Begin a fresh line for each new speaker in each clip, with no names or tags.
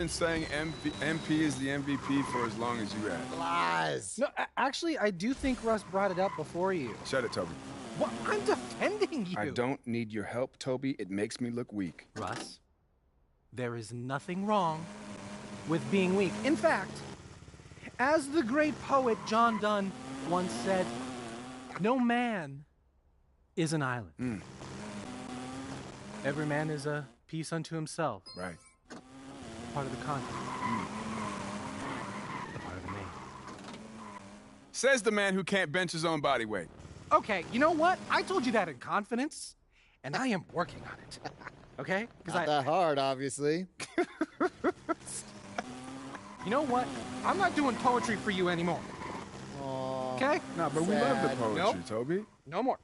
been saying MP is the MVP for as long as you have.
Lies.
No, actually, I do think Russ brought it up before you.
Shut it, Toby.
What? I'm defending you.
I don't need your help, Toby. It makes me look weak.
Russ, there is nothing wrong with being weak. In fact, as the great poet John Donne once said, no man is an island. Every man is a piece unto himself.
Right.
Part of the continent. A part of the name.
Says the man who can't bench his own body weight.
Okay, you know what? I told you that in confidence, and I am working on it. Okay?
Not that hard, obviously.
You know what? I'm not doing poetry for you anymore.
Aww,
okay?
Nah, but we love the
sad.
poetry,
Nope.
Toby.
No more.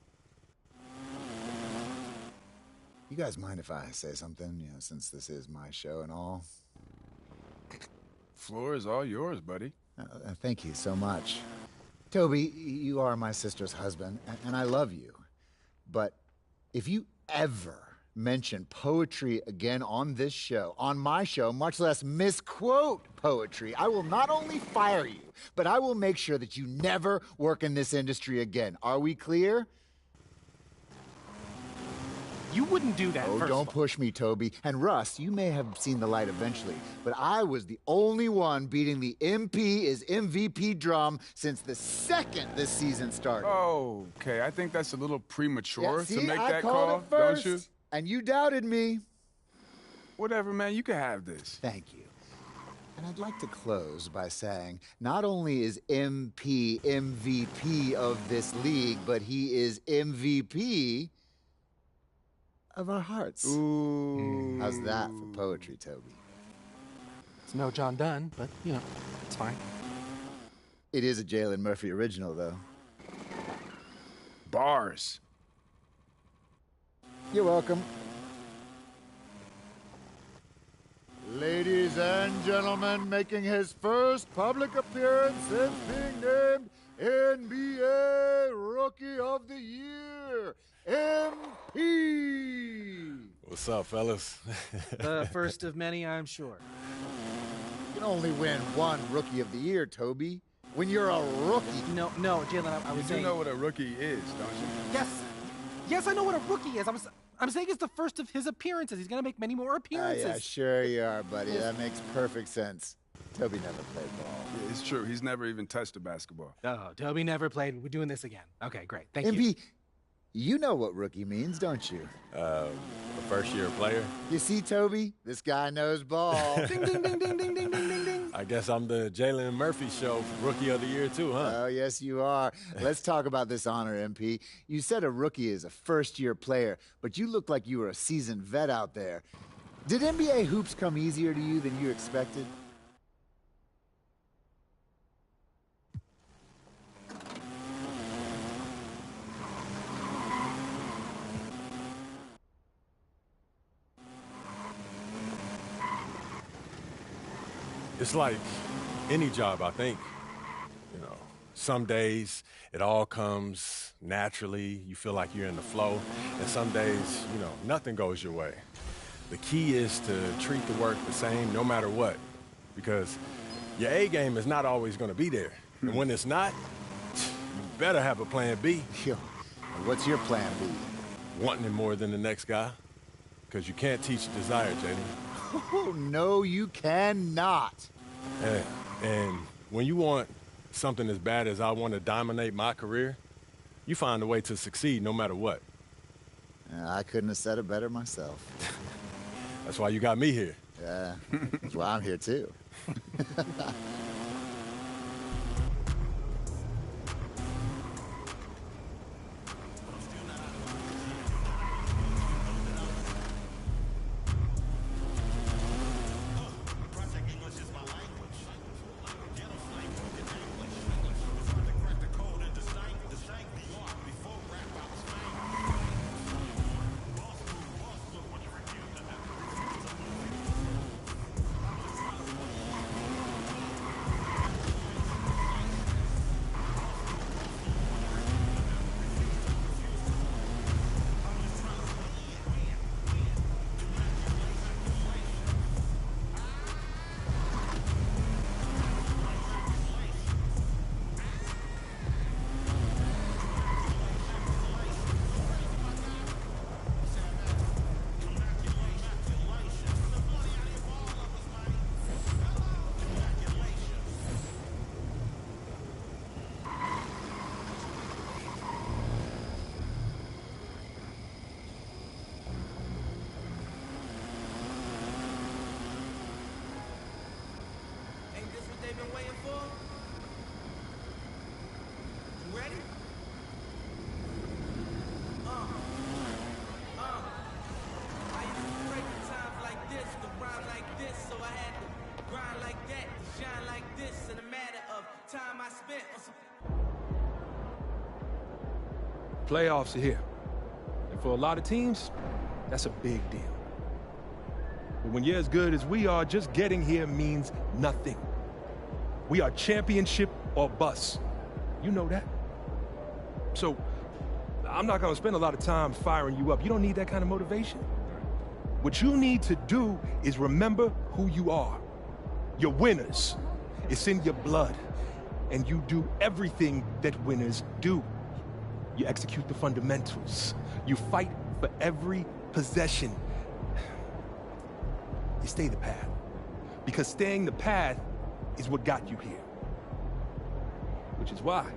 You guys mind if I say something, since this is my show and all?
Floor is all yours, buddy.
Thank you so much. Toby, you are my sister's husband, and I love you. But if you ever mention poetry again on this show, on my show, much less misquote poetry, I will not only fire you, but I will make sure that you never work in this industry again. Are we clear?
You wouldn't do that.
Oh,
first
don't
of all.
push me, Toby. And Russ, you may have seen the light eventually, but I was the only one beating the MP is MVP drum since the second this season started.
Oh, okay. I think that's a little premature
See,
to make
I
that
called
call,
it first,
don't you?
and you doubted me.
Whatever, man. You can have this.
Thank you. And I'd like to close by saying, not only is MP MVP of this league, but he is MVP of our hearts.
Ooh.
How's that for poetry, Toby?
It's no John Donne, but, it's fine.
It is a Jalen Murphy original, though.
Bars.
You're welcome. Ladies and gentlemen, making his first public appearance since being named NBA Rookie of the Year, MP!
What's up, fellas?
The first of many, I'm sure.
You can only win one Rookie of the Year, Toby. When you're a rookie.
No, Jalen, I was
You
saying...
know what a rookie is, don't you?
Yes, I know what a rookie is. I'm saying it's the first of his appearances. He's going to make many more appearances.
Yeah, sure you are, buddy. That makes perfect sense. Toby never played ball.
Yeah, it's true. He's never even touched a basketball.
Oh, Toby never played. We're doing this again. Okay, great. Thank you.
MP, you know what rookie means, don't you?
A first-year player.
You see, Toby? This guy knows ball.
Ding, ding, ding, ding, ding, ding, ding, ding, ding.
I guess I'm the Jalen Murphy show Rookie of the Year, too, huh?
Oh, yes, you are. Let's talk about this honor, MP. You said a rookie is a first-year player, but you look like you were a seasoned vet out there. Did NBA hoops come easier to you than you expected?
It's like any job, I think. Some days it all comes naturally. You feel like you're in the flow. And some days, nothing goes your way. The key is to treat the work the same no matter what. Because your A game is not always going to be there. And when it's not, you better have a plan B.
Yo, what's your plan B?
Wanting it more than the next guy. Because you can't teach desire, Jaden.
Oh, no, you cannot.
Yeah. And when you want something as bad as I want to dominate my career, you find a way to succeed no matter what.
I couldn't have said it better myself.
That's why you got me here.
Yeah, that's why I'm here, too.
they've been waiting for? You ready? I used to break in times like this, to rhyme like this, so I had to grind like that, to shine like this, in a matter of time I spent on some...
Playoffs are here. And for a lot of teams, that's a big deal. But when you're as good as we are, just getting here means nothing. We are championship or bust. You know that. So, I'm not gonna spend a lot of time firing you up. You don't need that kind of motivation. What you need to do is remember who you are. You're winners. It's in your blood. And you do everything that winners do. You execute the fundamentals. You fight for every possession. You stay the path. Because staying the path is what got you here. Which is why,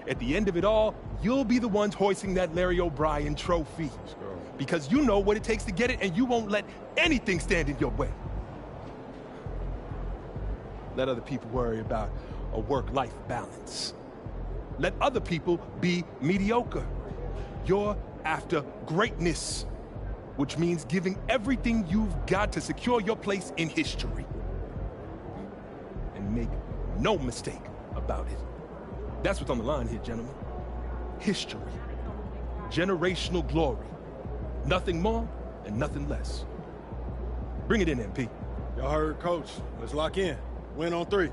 at the end of it all, you'll be the ones hoisting that Larry O'Brien trophy. Because you know what it takes to get it, and you won't let anything stand in your way. Let other people worry about a work-life balance. Let other people be mediocre. You're after greatness, which means giving everything you've got to secure your place in history. And make no mistake about it. That's what's on the line here, gentlemen. History. Generational glory. Nothing more and nothing less. Bring it in, MP.
Y'all heard, Coach. Let's lock in. Win on 3.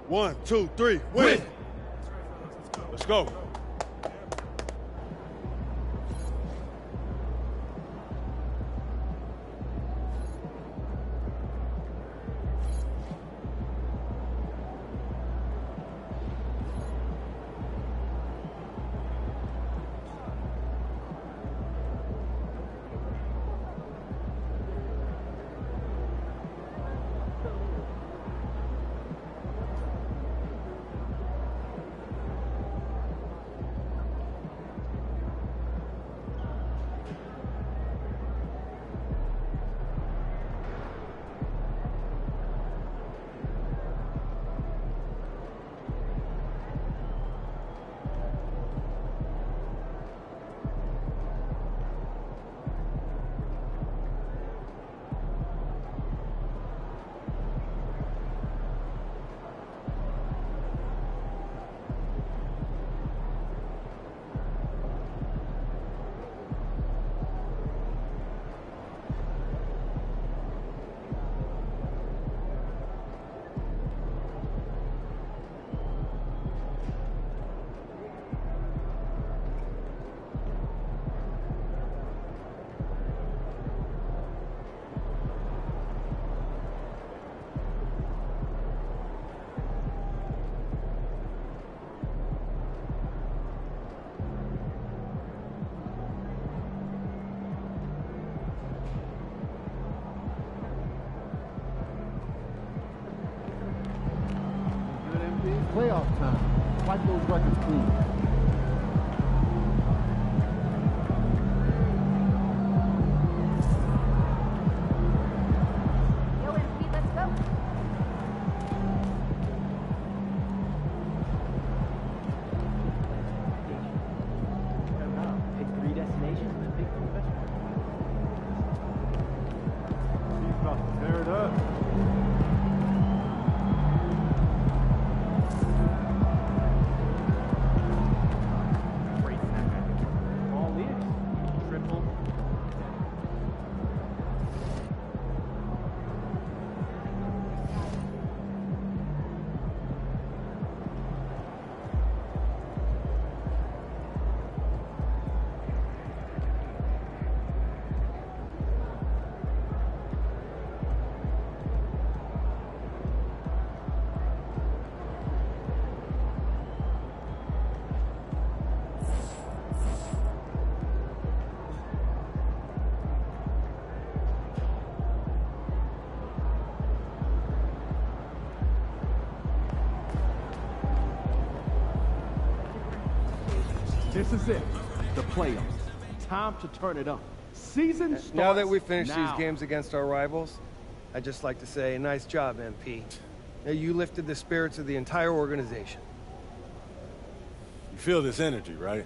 1, 2, 3, win! Let's go.
Playoff time. Wipe those records clean.
Yo, MP, let's go.
Pick 3 destinations and then pick 3 vegetables.
Tear it up.
This is it, the playoffs. Time to turn it up. Season starts
now that we finished
now.
these games against our rivals, I'd just like to say, nice job, MP.
You lifted the spirits of the entire organization.
You feel this energy, right?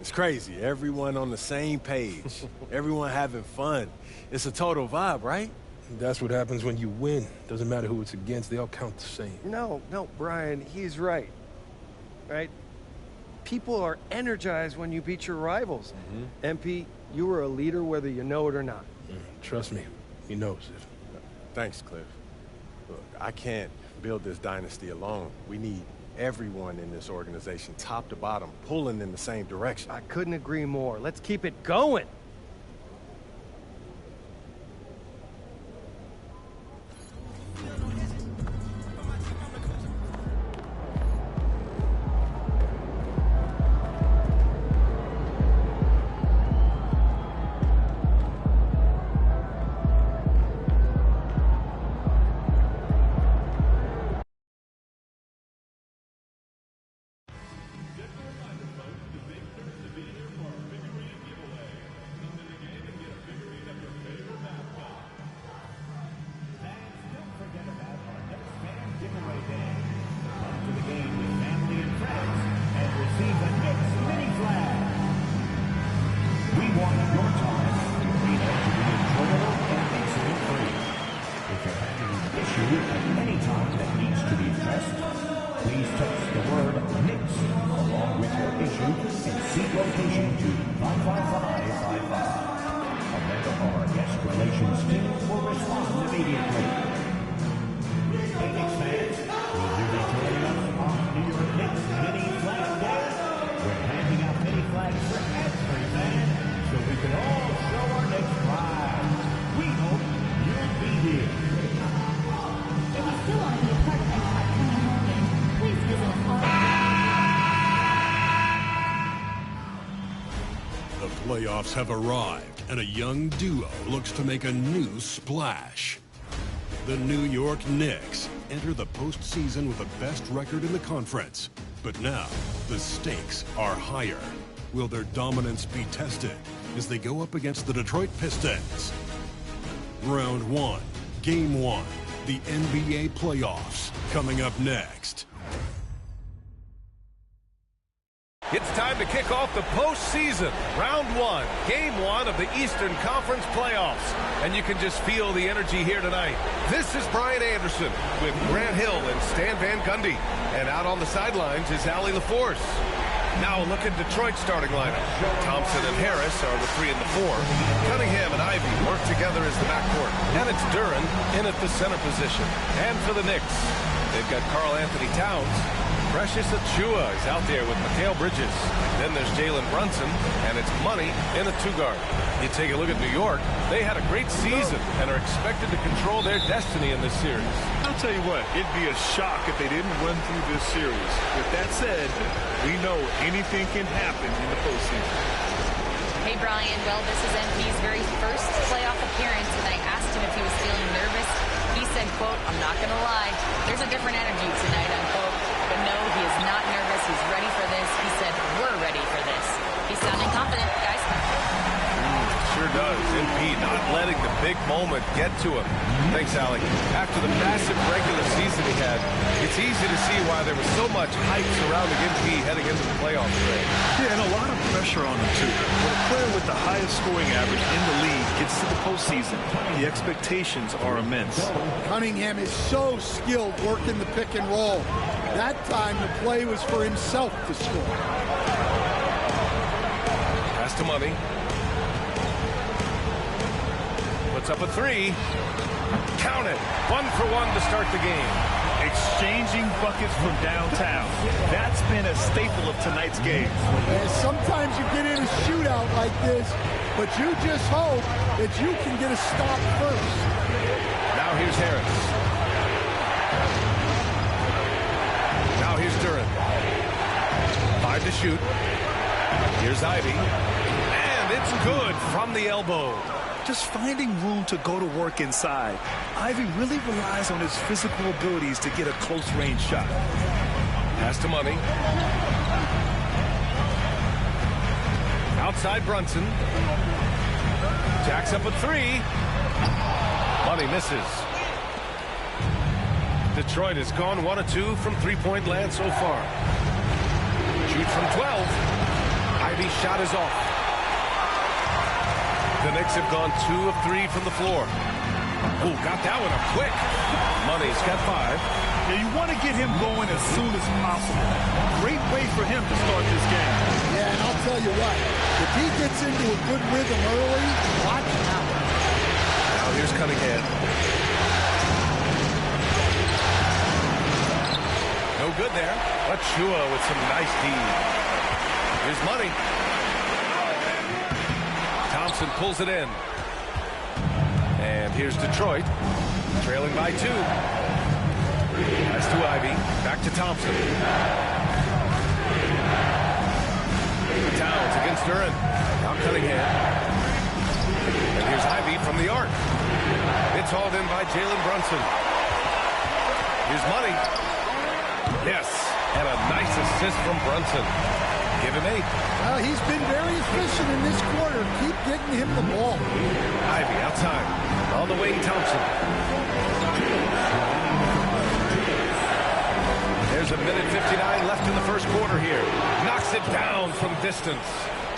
It's crazy. Everyone on the same page. Everyone having fun. It's a total vibe, right?
That's what happens when you win. Doesn't matter who it's against, they all count the same.
No, Brian, he's right. Right? People are energized when you beat your rivals. MP, you were a leader whether you know it or not.
Trust me, he knows it.
Thanks, Cliff. Look, I can't build this dynasty alone. We need everyone in this organization, top to bottom, pulling in the same direction.
I couldn't agree more. Let's keep it going.
Playoffs have arrived, and a young duo looks to make a new splash. The New York Knicks enter the postseason with the best record in the conference. But now, the stakes are higher. Will their dominance be tested as they go up against the Detroit Pistons? Round 1, Game 1, the NBA playoffs, coming up next.
It's time to kick off the postseason. Round 1, Game 1 of the Eastern Conference playoffs. And you can just feel the energy here tonight. This is Brian Anderson with Grant Hill and Stan Van Gundy. And out on the sidelines is Allie LaForce. Now look at Detroit's starting lineup. Thompson and Harris are the 3 and the 4. Cunningham and Ivy work together as the backcourt. And it's Duren in at the center position. And for the Knicks, they've got Karl Anthony Towns. Precious Achiuwa is out there with Mikal Bridges. Then there's Jalen Brunson, and it's Money in a 2-guard. You take a look at New York, they had a great season and are expected to control their destiny in this series.
I'll tell you what, it'd be a shock if they didn't run through this series. With that said, we know anything can happen in the postseason.
Hey, Brian. Well, this is MP's very first playoff appearance, and I asked him if he was feeling nervous. He said, quote, "I'm not going to lie. There's a different energy tonight," unquote. But no, he is not nervous. He's ready for this. He said, "We're ready for this." He's sounding confident, guys.
Sure does. MP not letting the big moment get to him. Thanks, Alec. After the massive regular season he had, it's easy to see why there was so much hype surrounding MP heading into the playoffs today.
Yeah, and a lot of pressure on him, too. When a player with the highest scoring average in the league gets to the postseason, the expectations are immense.
Cunningham is so skilled working the pick and roll. That time, the play was for himself to score.
Pass to Money. Puts up a 3. Count it. 1 for 1 to start the game.
Exchanging buckets from downtown. That's been a staple of tonight's game.
And sometimes you get in a shootout like this, but you just hope that you can get a stop first.
Now here's Harris. Now here's Duren. 5 to shoot. Here's Ivy. And it's good from the elbow.
Just finding room to go to work inside. Ivy really relies on his physical abilities to get a close-range shot.
Pass to Money. Outside Brunson. Jacks up a 3. Money misses. Detroit has gone 1 of 2 from three-point land so far. Shoot from 12. Ivy's shot is off. The Knicks have gone 2 of 3 from the floor. Ooh, got that one up quick. Money's got 5.
Yeah, you want to get him going as soon as possible. Great way for him to start this game.
Yeah, and I'll tell you what, if he gets into a good rhythm early, watch out.
Now here's Cunningham. No good there. Achua with some nice D. Here's Money. Thompson pulls it in. And here's Detroit, trailing by 2. Pass to Ivy. Back to Thompson. Towns against Duren. Now Cunningham. And here's Ivy from the arc. It's hauled in by Jalen Brunson. Here's Money. Yes, and a nice assist from Brunson. Give him 8.
Well, he's been very efficient in this quarter. Keep getting him the ball.
Ivy outside. On the wing, Thompson. There's a minute 59 left in the first quarter here. Knocks it down from distance.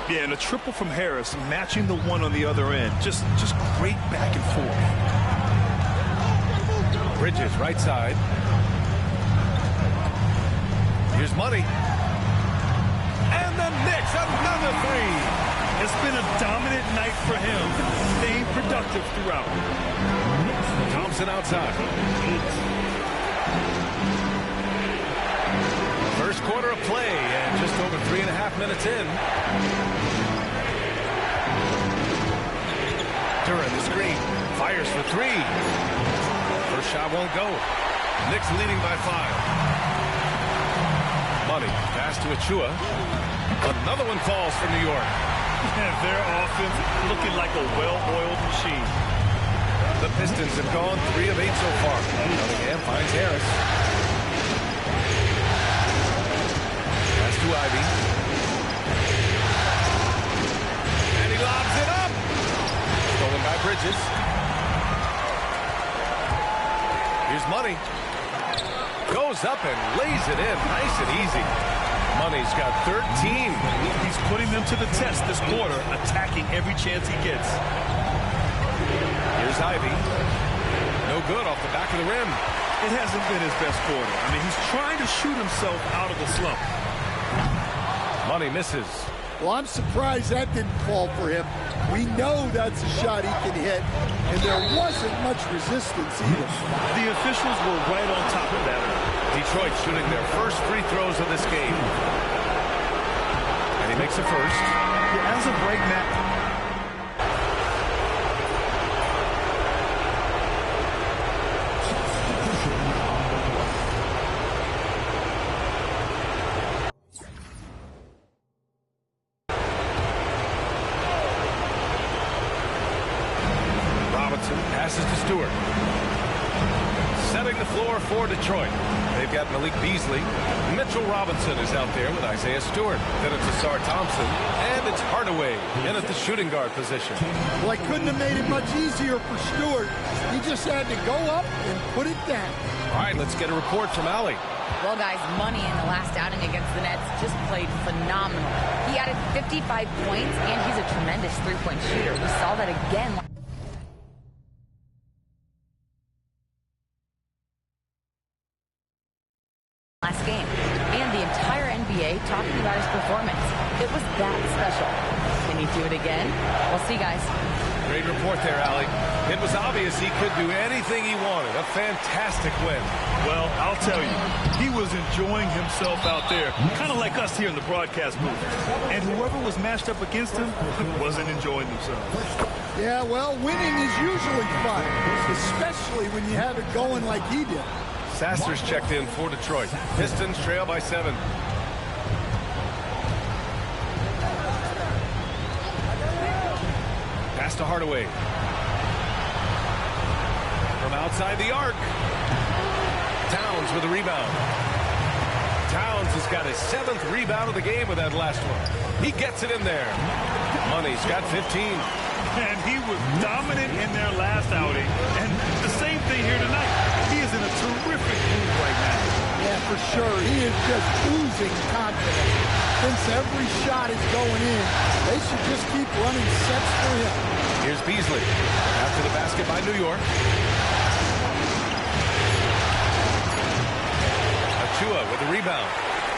Yeah, and a triple from Harris, matching the one on the other end. Just great back and forth.
Bridges, right side. Here's Money. And the Knicks, another 3.
It's been a dominant night for him. Staying productive throughout.
Thompson outside. First quarter of play, and just over 3.5 minutes in. Duren the screen. Fires for 3. First shot won't go. Knicks leading by 5. Money. Pass to Achua. Another one falls for New York.
And their offense looking like a well-oiled machine.
The Pistons have gone 3 of 8 so far. Cunningham finds Harris. Pass to Ivy. And he lobs it up. Stolen by Bridges. Here's Money. Goes up and lays it in. Nice and easy. Money's got 13.
He's putting them to the test this quarter, attacking every chance he gets.
Here's Ivy. No good off the back of the rim.
It hasn't been his best quarter. I mean, he's trying to shoot himself out of the slump.
Money misses.
Well, I'm surprised that didn't fall for him. We know that's a shot he can hit, and there wasn't much resistance either.
The officials were right on top of that.
Detroit shooting their first free throws of this game. And he makes a first.
Yeah, as a break, Matt.
Passes to Stewart. Setting the floor for Detroit. They've got Malik Beasley. Mitchell Robinson is out there with Isaiah Stewart. Then it's Asar Thompson. And it's Hardaway in at the shooting guard position.
Well, I couldn't have made it much easier for Stewart. He just had to go up and put it down.
All right, let's get a report from Allie.
Well, guys, Money in the last outing against the Nets just played phenomenal. He added 55 points, and he's a tremendous three-point shooter. We saw that again last game, and the entire NBA talking about his performance. It was that special. Can he do it again? We'll see, guys.
Great report there, Allie. It was obvious he could do anything he wanted. A fantastic win.
Well, I'll tell you, he was enjoying himself out there, kind of like us here in the broadcast booth. And whoever was matched up against him wasn't enjoying themselves.
Yeah, well, winning is usually fun, especially when you have it going like he did.
Sasser's checked in for Detroit. Pistons trail by 7. Pass to Hardaway. From outside the arc. Towns with a rebound. Towns has got his 7th rebound of the game with that last one. He gets it in there. Money's got 15.
And he was dominant in their last outing. And the same thing here tonight. He is in a terrific
sure. He is just oozing confidence. Thinks every shot is going in. They should just keep running sets for him.
Here's Beasley. After the basket by New York. Achua with the rebound.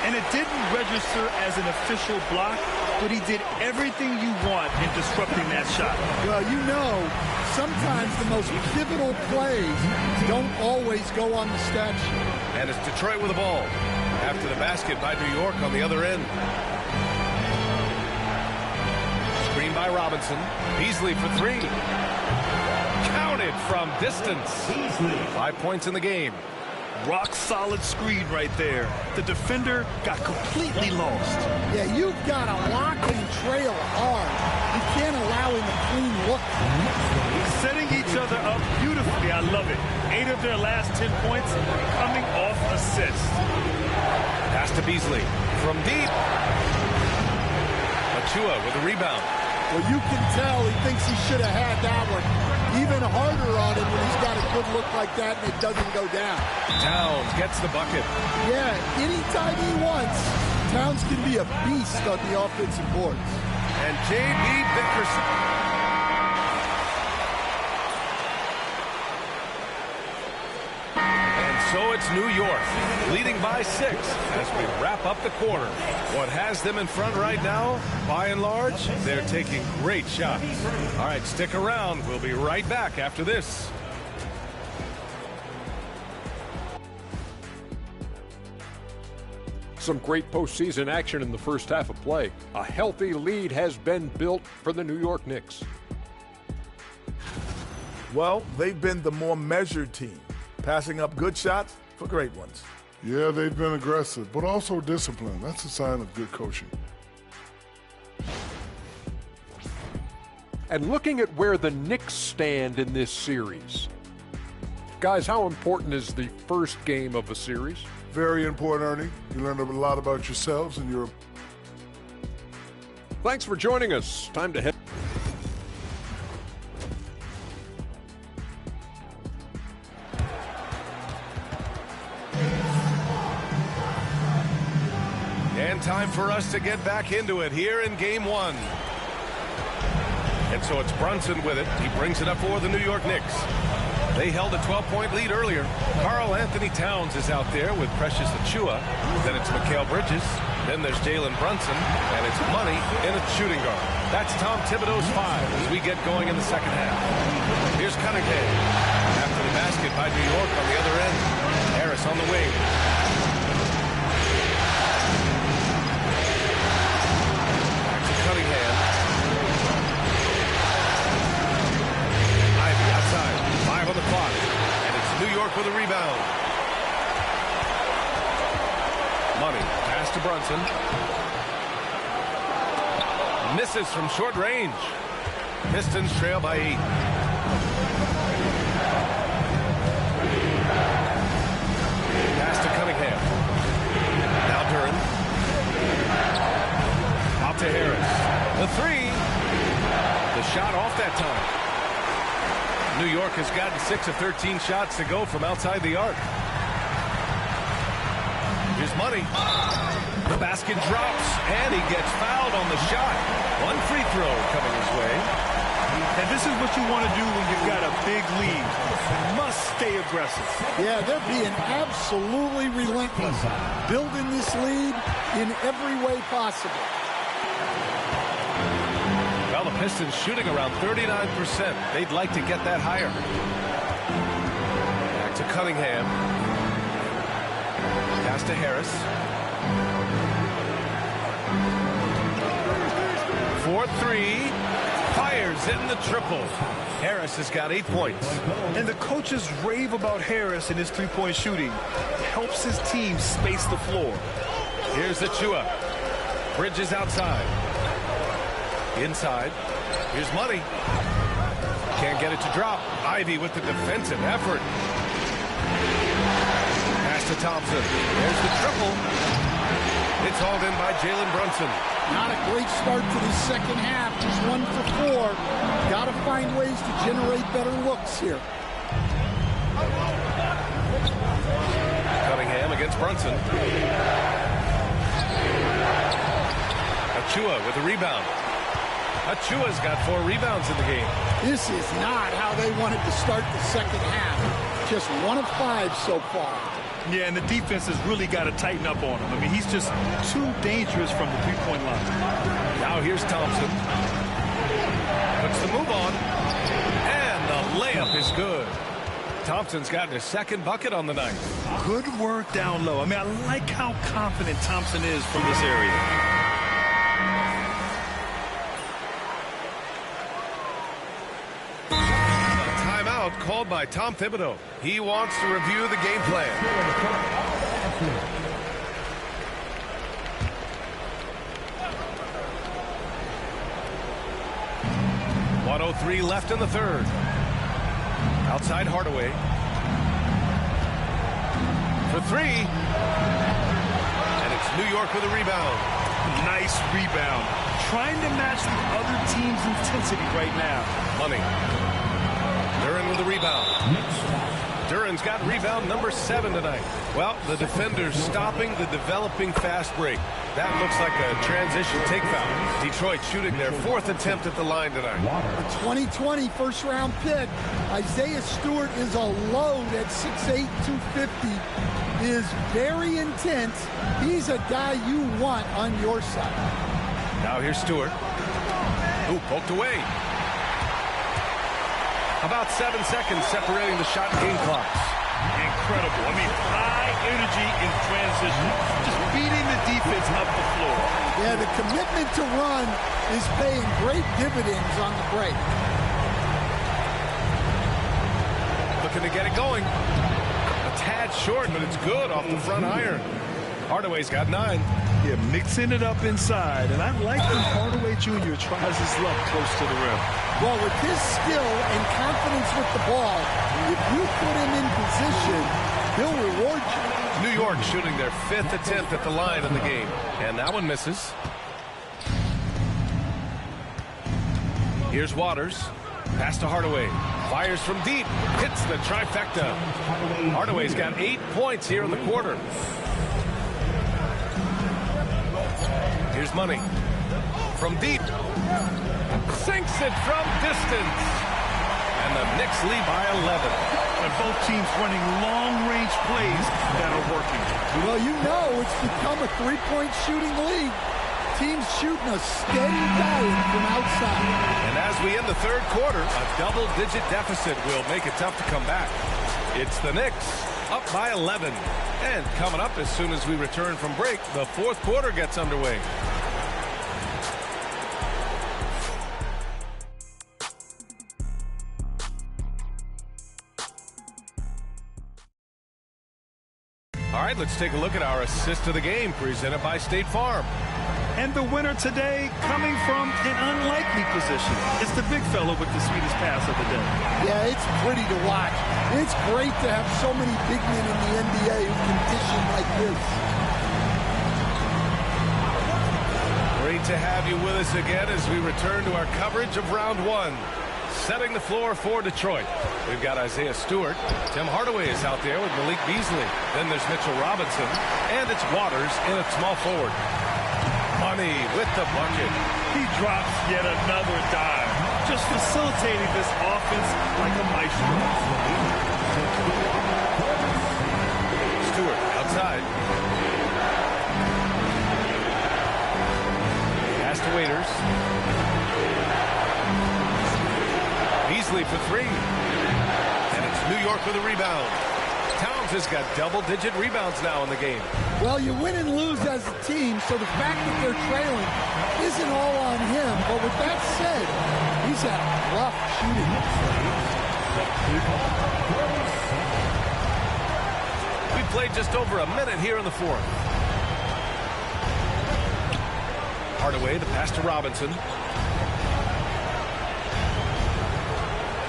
And it didn't register as an official block, but he did everything you want in disrupting that shot.
Well, you know, sometimes the most pivotal plays don't always go on the stat sheet.
And it's Detroit with the ball. After the basket by New York on the other end. Screen by Robinson. Beasley for three. Counted from distance. 5 points in the game.
Rock solid screen right there. The defender got completely lost.
Yeah, you've got to lock and trail hard. You can't allow him a clean look.
Setting each other up beautifully. I love it. 8 of their last 10 points coming off assists.
Pass to Beasley from deep. Achua with the rebound.
Well, you can tell he thinks he should have had that one. Even harder on him when he's got a good look like that and it doesn't go down.
Towns gets the bucket.
Yeah, anytime he wants, Towns can be a beast on the offensive boards.
And J.B. Bickerson. So it's New York, leading by 6 as we wrap up the quarter. What has them in front right now, by and large, they're taking great shots. All right, stick around. We'll be right back after this.
Some great postseason action in the first half of play. A healthy lead has been built for the New York Knicks.
Well, they've been the more measured team, passing up good shots for great ones.
Yeah, they've been aggressive, but also disciplined. That's a sign of good coaching.
And looking at where the Knicks stand in this series. Guys, how important is the first game of a series?
Very important, Ernie. You learn a lot about yourselves and your...
Thanks for joining us. Time to head...
And time for us to get back into it here in game 1. And so it's Brunson with it. He brings it up for the New York Knicks. They held a 12-point lead earlier. Karl Anthony Towns is out there with Precious Achua. Then it's Mikal Bridges. Then there's Jalen Brunson. And it's Money in a shooting guard. That's Tom Thibodeau's 5 as we get going in the second half. Here's Cunningham. After the basket by New York on the other end. Harris on the wing. Back to Cunningham. Ivy outside. 5 on the clock. And it's New York with a rebound. Money. Pass to Brunson. Misses from short range. Pistons trail by 8. Pass to Cunningham. Now Duren. Out to Harris. The 3. The shot off that time. New York has gotten 6 of 13 shots to go from outside the arc. Here's Money. The basket drops, and he gets fouled on the shot. 1 free throw coming his way.
And this is what you want to do when you've got a big lead. You must stay aggressive.
Yeah, they're being absolutely relentless. Building this lead in every way possible.
Well, the Pistons shooting around 39%. They'd like to get that higher. Back to Cunningham. Pass to Harris. 4-3. Fires in the triple. Harris has got 8 points.
And the coaches rave about Harris and his three-point shooting. It helps his team space the floor.
Here's Achua. Bridges outside. Inside. Here's Money. Can't get it to drop. Ivy with the defensive effort. Pass to Thompson. There's the triple. It's hauled in by Jalen Brunson.
Not a great start to the second half. Just 1 for 4. Got to find ways to generate better looks here.
Cunningham against Brunson. Achua with the rebound. Achua's got 4 rebounds in the game.
This is not how they wanted to start the second half. Just 1 of 5 so far.
Yeah, and the defense has really got to tighten up on him. I mean, he's just too dangerous from the three-point line.
Now here's Thompson. Puts the move on. And the layup is good. Thompson's gotten his 2nd bucket on the night.
Good work down low. I mean, I like how confident Thompson is from this area.
Called by Tom Thibodeau. He wants to review the game plan. .103 left in the 3rd. Outside Hardaway. For 3. And it's New York with a rebound.
Nice rebound. Trying to match the other team's intensity right now.
Money. Duren with the rebound. Duren's got rebound number 7 tonight. Well, the defender's stopping the developing fast break. That looks like a transition take foul. Detroit shooting their 4th attempt at the line tonight.
The 2020 first-round pick, Isaiah Stewart, is a load at 6'8", 250. Is very intense. He's a guy you want on your side.
Now here's Stewart. Ooh, poked away. About 7 seconds separating the shot and game clocks.
Incredible. I mean, high energy in transition. Just beating the defense up the floor.
Yeah, the commitment to run is paying great dividends on the break.
Looking to get it going. A tad short, but it's good off the front iron. Hardaway's got 9.
Yeah, mixing it up inside. And I like when Hardaway Jr. tries his luck close to the rim.
Well, with his skill and confidence with the ball, if you put him in position, he'll reward you.
New York shooting their 5th attempt at the line in the game. And that one misses. Here's Waters. Pass to Hardaway. Fires from deep. Hits the trifecta. Hardaway's got 8 points here in the quarter. Here's Money. From deep. Sinks it from distance. And the Knicks lead by 11.
And both teams running long-range plays that are working.
Well, you know it's become a 3-point shooting league. Teams shooting a steady diet from outside.
And as we end the 3rd quarter, a double-digit deficit will make it tough to come back. It's the Knicks up by 11. And coming up as soon as we return from break, the 4th quarter gets underway. All right, let's take a look at our assist of the game presented by State Farm.
And the winner today coming from an unlikely position. It's the big fellow with the sweetest pass of the day.
Yeah, it's pretty to watch. It's great to have so many big men in the NBA who can dish it like this.
Great to have you with us again as we return to our coverage of round 1. Setting the floor for Detroit. We've got Isaiah Stewart. Tim Hardaway is out there with Malik Beasley. Then there's Mitchell Robinson. And it's Waters in at small forward. Money with the bucket.
He drops yet another dime. Just facilitating this offense like a maestro.
Stewart outside. Pass to Waiters. Beasley for 3. And it's New York with a rebound. Towns has got double-digit rebounds now in the game.
Well, you win and lose as a team, so the fact that they're trailing isn't all on him. But with that said, he's had rough shooting.
We played just over a minute here in the 4th. Hardaway, the pass to Robinson.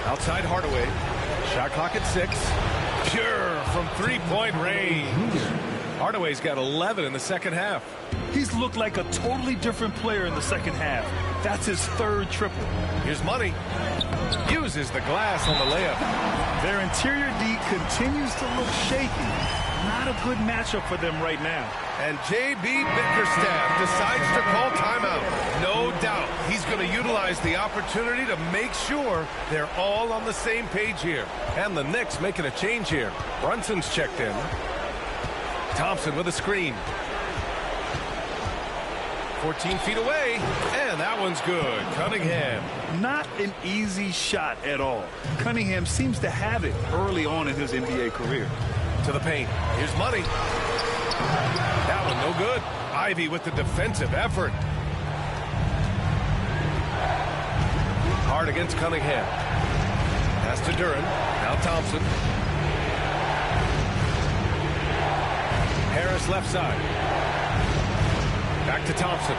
Outside Hardaway. Shot clock at 6. Pure from 3-point range. Hardaway's got 11 in the second half.
He's looked like a totally different player in the second half. That's his 3rd triple.
Here's Money. Uses the glass on the layup.
Their interior D continues to look shaky. Not not a good matchup for them right now.
And J.B. Bickerstaff decides to call timeout. No doubt he's going to utilize the opportunity to make sure they're all on the same page here. And the Knicks making a change here. Brunson's checked in. Thompson with a screen. 14 feet away, and that one's good. Cunningham.
Not an easy shot at all. Cunningham seems to have it early on in his NBA career.
To the paint. Here's Money. That one no good. Ivy with the defensive effort. Hard against Cunningham. Pass to Duren. Now Thompson. Harris left side. Back to Thompson.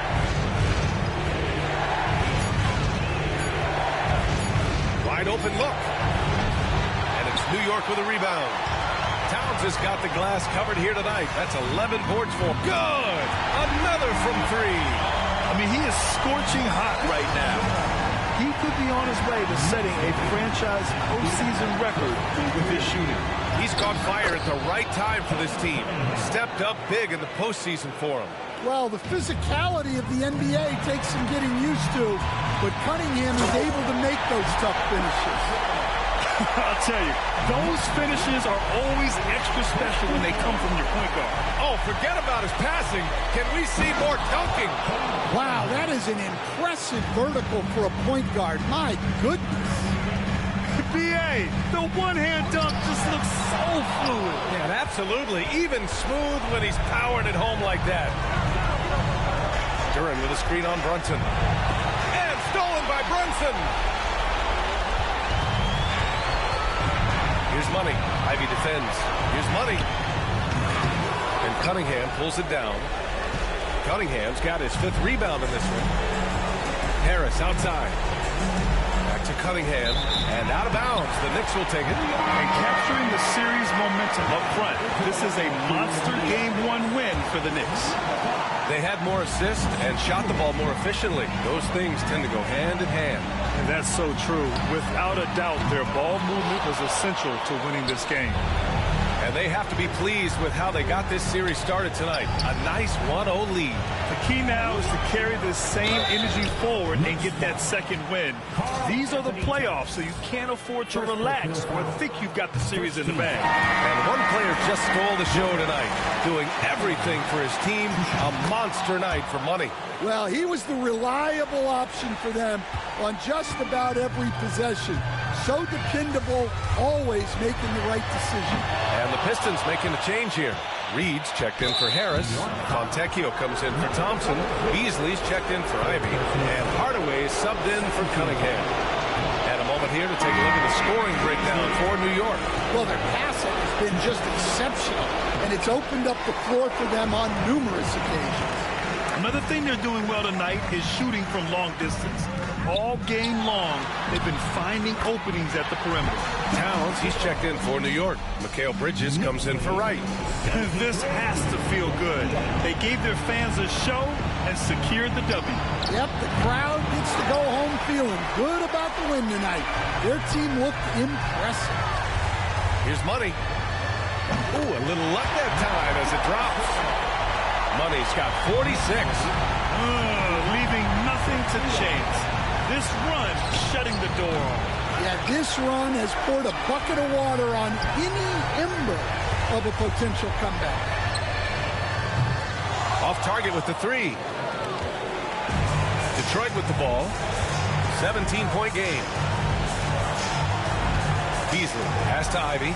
Wide open look. And it's New York with a rebound. Towns has got the glass covered here tonight. That's 11 boards for him. Good! Another from three.
I mean, he is scorching hot right now. He could be on his way to setting a franchise postseason record with his shooting.
He's caught fire at the right time for this team. Stepped up big in the postseason for him.
Well, the physicality of the NBA takes some getting used to, but Cunningham is able to make those tough finishes.
I'll tell you, those finishes are always extra special when they come from your point guard.
Oh, forget about his passing. Can we see more dunking?
Wow, that is an impressive vertical for a point guard. My goodness.
B.A., the one-hand dunk just looks so fluid.
Yeah, absolutely. Even smooth when he's powered at home like that. Duren with a screen on Brunson. And stolen by Brunson. Here's Money. Ivy defends. Here's Money. And Cunningham pulls it down. Cunningham's got his 5th rebound in this one. Harris outside. Back to Cunningham. And out of bounds. The Knicks will take it.
And capturing the series momentum up front. This is a monster Game 1 win for the Knicks.
They had more assists and shot the ball more efficiently. Those things tend to go hand in hand.
And that's so true. Without a doubt, their ball movement was essential to winning this game.
And they have to be pleased with how they got this series started tonight. A nice 1-0 lead.
The key now is to carry this same energy forward and get that second win. These are the playoffs, so you can't afford to relax or think you've got the series in the bag.
And one player just stole the show tonight, doing everything for his team. A monster night for Money.
Well, he was the reliable option for them on just about every possession. So dependable, always making the right decision.
And the Pistons making a change here. Reed's checked in for Harris. Fontecchio comes in for Thompson. Beasley's checked in for Ivy. And Hardaway's subbed in for Cunningham. And a moment here to take a look at the scoring breakdown for New York.
Well, their passing has been just exceptional, and it's opened up the floor for them on numerous occasions.
Another thing they're doing well tonight is shooting from long distance. All game long, they've been finding openings at the perimeter.
Towns, he's checked in for New York. Mikal Bridges comes in for Wright.
This has to feel good. They gave their fans a show and secured the W.
Yep, the crowd gets to go home feeling good about the win tonight. Their team looked impressive.
Here's Money. Ooh, a little luck that time as it drops. Money's got 46.
Leaving nothing to chance. This run shutting the door off.
Yeah, this run has poured a bucket of water on any ember of a potential comeback.
Off target with the 3. Detroit with the ball. 17-point game. Beasley pass to Ivy.